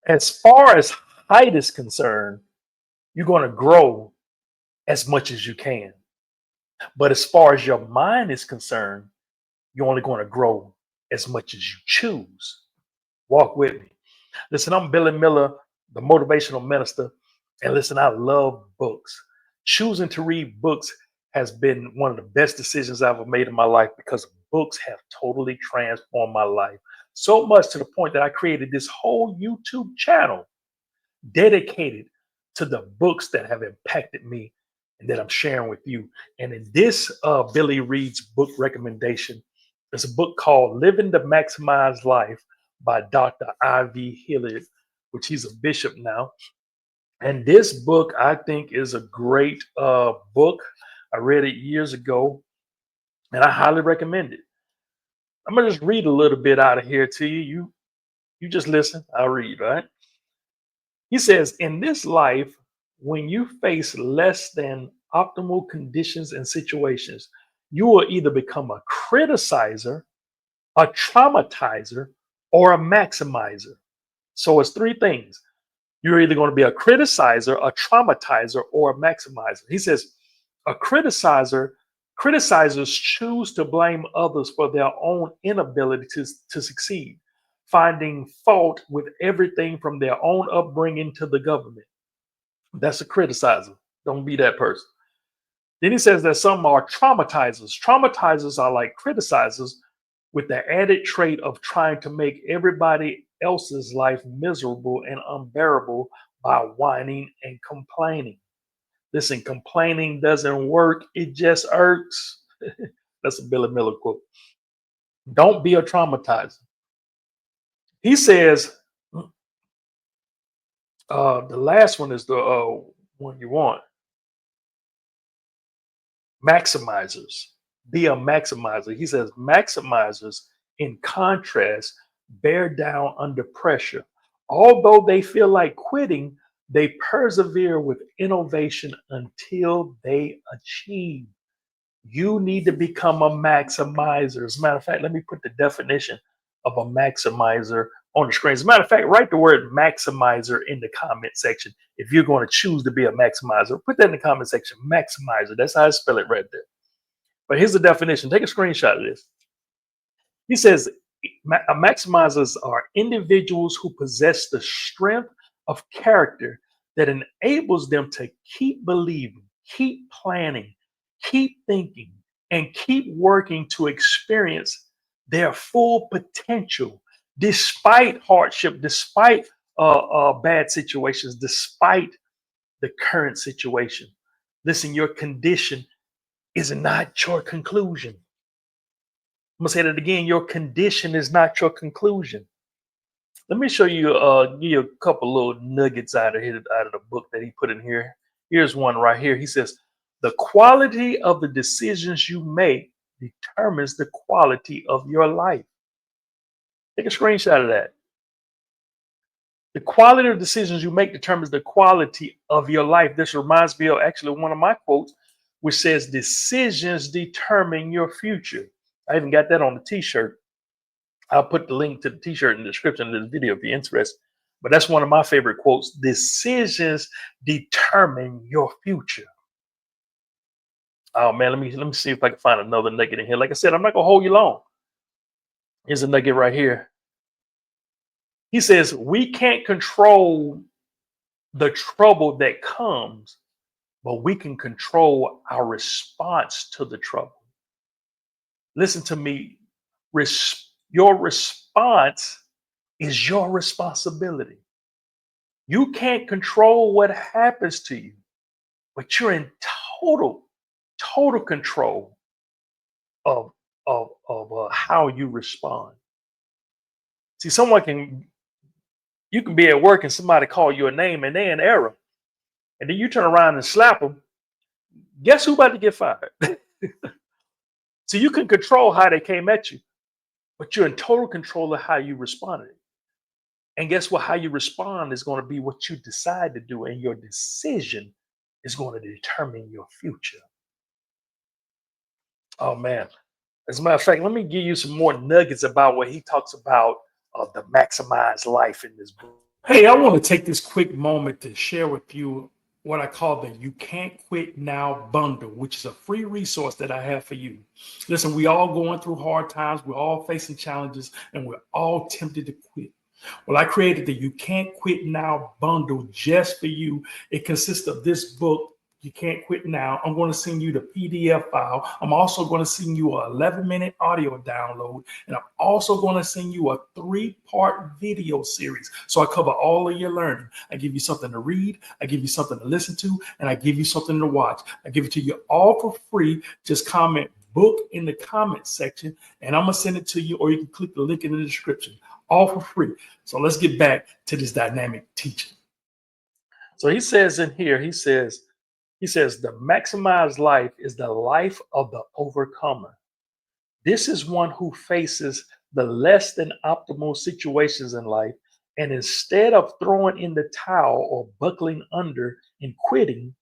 As far as height is concerned, you're going to grow as much as you can. But as far as your mind is concerned, you're only going to grow as much as you choose. Walk with me. Listen, I'm Billy Miller, the motivational minister. And listen, I love books. Choosing to read books has been one of the best decisions I've ever made in my life because books have totally transformed my life. So much to the point that I created this whole YouTube channel dedicated to the books that have impacted me and that I'm sharing with you. And in this Billy Reed's book recommendation, there's a book called Living the Maximized Life by Dr. I.V. Hilliard, which he's a bishop now. And this book, I think, is a great book. I read it years ago, and I highly recommend it. I'm gonna just read a little bit out of here to you. You just listen. I'll read, right? He says, in this life, when you face less than optimal conditions and situations, you will either become a criticizer, a traumatizer, or a maximizer. So it's three things. You're either going to be a criticizer, a traumatizer, or a maximizer. He says, a criticizer, criticizers choose to blame others for their own inability to succeed, finding fault with everything from their own upbringing to the government. That's a criticizer. Don't be that person. Then he says that some are traumatizers. Traumatizers are like criticizers with the added trait of trying to make everybody else's life miserable and unbearable by whining and complaining. Listen, complaining doesn't work, it just irks. That's a Billy Miller quote. Don't be a traumatizer. He says, the last one is the one you want. Maximizers. Be a maximizer. He says maximizers, in contrast, bear down under pressure. Although they feel like quitting, they persevere with innovation until they achieve. You need to become a maximizer. As a matter of fact, let me put the definition of a maximizer on the screen. As a matter of fact, write the word maximizer in the comment section. If you're going to choose to be a maximizer, put that in the comment section. Maximizer. That's how I spell it right there. But here's the definition. Take a screenshot of this. He says maximizers are individuals who possess the strength of character that enables them to keep believing, keep planning, keep thinking, and keep working to experience their full potential despite hardship, despite bad situations, despite the current situation. Listen, your condition is not your conclusion. I'm gonna say that again. Your condition is not your conclusion. Let me show you, give you a couple little nuggets out of here, out of the book that he put in here. Here's one right here. He says, the quality of the decisions you make determines the quality of your life. Take a screenshot of that. The quality of decisions you make determines the quality of your life. This reminds me of actually one of my quotes, which says, decisions determine your future. I even got that on the t-shirt. I'll put the link to the t-shirt in the description of this video if you're interested. But that's one of my favorite quotes. Decisions determine your future. Oh man, let me see if I can find another nugget in here. Like I said, I'm not gonna hold you long. Here's a nugget right here. He says, we can't control the trouble that comes, but we can control our response to the trouble. Listen to me. Your response is your responsibility. You can't control what happens to you, but you're in total control of how you respond. See, you can be at work and somebody call you a name and they're in error, and then you turn around and slap them. Guess who about to get fired? So you can control how they came at you, but you're in total control of how you responded. And guess what? How you respond is going to be what you decide to do, and your decision is going to determine your future. Oh man. As a matter of fact, let me give you some more nuggets about what he talks about the maximized life in this book. Hey, I want to take this quick moment to share with you what I call the You Can't Quit Now bundle, which is a free resource that I have for you. Listen, we all going through hard times, we're all facing challenges, and we're all tempted to quit. Well, I created the You Can't Quit Now bundle just for you. It consists of this book, You Can't Quit Now. I'm going to send you the PDF file. I'm also going to send you a 11-minute audio download. And I'm also going to send you a 3-part video series. So I cover all of your learning. I give you something to read, I give you something to listen to, and I give you something to watch. I give it to you all for free. Just comment book in the comment section, and I'm going to send it to you, or you can click the link in the description. All for free. So let's get back to this dynamic teaching. So he says in here, he says the maximized life is the life of the overcomer. This is one who faces the less than optimal situations in life, and instead of throwing in the towel or buckling under and quitting,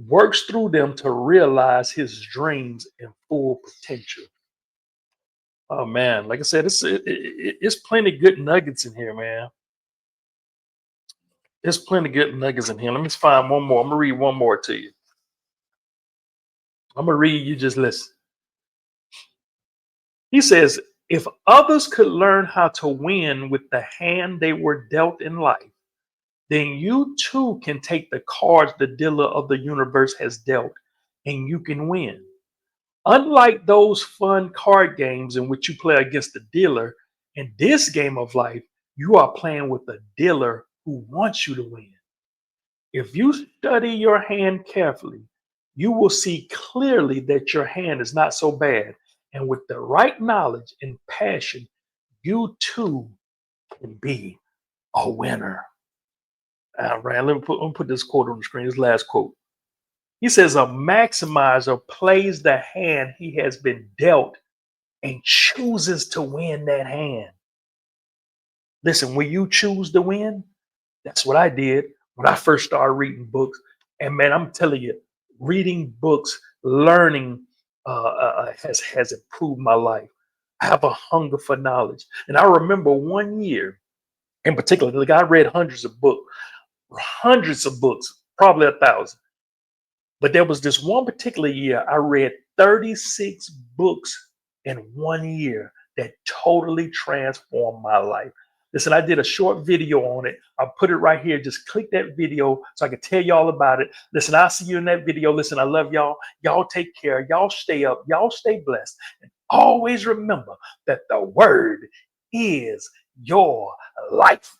works through them to realize his dreams in full potential. Oh man, like I said, it's plenty good nuggets in here, man. There's plenty good nuggets in here. Let me find one more. I'm gonna read one more to you. I'm gonna read. You just listen. He says, if others could learn how to win with the hand they were dealt in life, then you too can take the cards the dealer of the universe has dealt, and you can win. Unlike those fun card games in which you play against the dealer, in this game of life, you are playing with a dealer who wants you to win. If you study your hand carefully, you will see clearly that your hand is not so bad. And with the right knowledge and passion, you too can be a winner. All right, let me put this quote on the screen, this last quote. He says, a maximizer plays the hand he has been dealt and chooses to win that hand. Listen, when you choose to win, that's what I did when I first started reading books. And man, I'm telling you, reading books, learning has improved my life. I have a hunger for knowledge. And I remember one year in particular, like I read hundreds of books, probably 1,000. But there was this one particular year I read 36 books in one year that totally transformed my life. Listen, I did a short video on it. I'll put it right here. Just click that video so I can tell you all about it. Listen, I'll see you in that video. Listen, I love y'all. Y'all take care. Y'all stay up. Y'all stay blessed. And always remember that the word is your life.